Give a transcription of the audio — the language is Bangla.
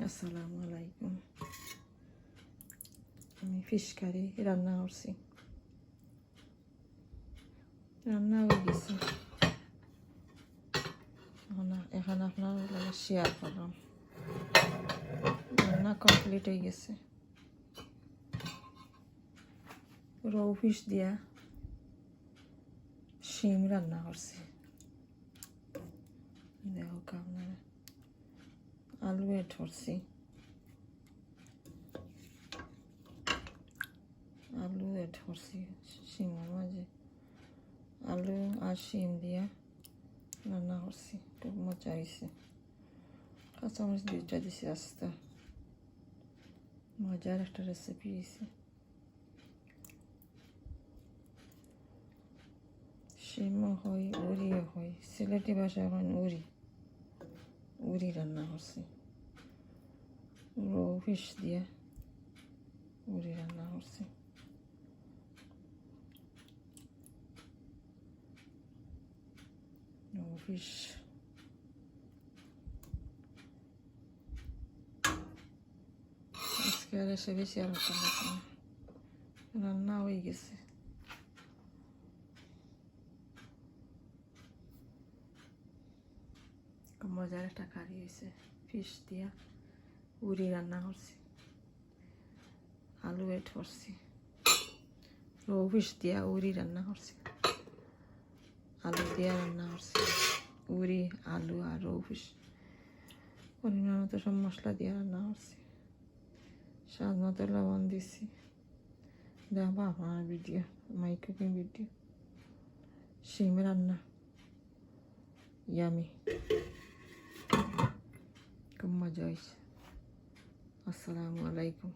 আসসালামু আলাইকুম। আমি ফিশ কারি রান্না করছি, রান্না হয়ে গেছে। এখন আপনার লগে শেয়ার করলাম, রান্না কমপ্লিট হয়ে গেছে। রৌ ফিশ দিয়া শিম রান্না করছি। দেখো আপনারা, আলু এড করছি, আলু এড করছি শিমের মাঝে। আলু আর শিম দিয়া রান্না করছি, খুব মজা হয়েছে। কাঁচামরিচ দুইটা দিছি আস্তে, মজার একটা রেসিপি হয়েছে। শিমও হয়, উড়িও হয়, সিলেটি ভাষায় এখন উড়ি রান্না করছি। রৌ ফিশ দিয়ে উড়ি রান্না করছি। রৌ ফিশ আজকে আর এসে বেশি আর হতে পারছি না, রান্না হয়ে গেছে। খুব মজার একটা কারি হয়েছে, ফিশ দিয়া উড়ি রান্না করছি, আলু এড করছি। রৌ ফিশ দিয়া উড়ি রান্না করছি, আলু দিয়া রান্না করছি। উড়ি, আলু আর রৌ ফিশ পরিমাণ মতো সব মশলা দিয়ে রান্না করছি। স্বাদ মতো লবণ দিছি। দেখো আমার ভিডিও, মাই কুকিং ভিডিও। শিম রান্না ইয়ামি, খুব মজা হয়েছে। আসসালামু আলাইকুম।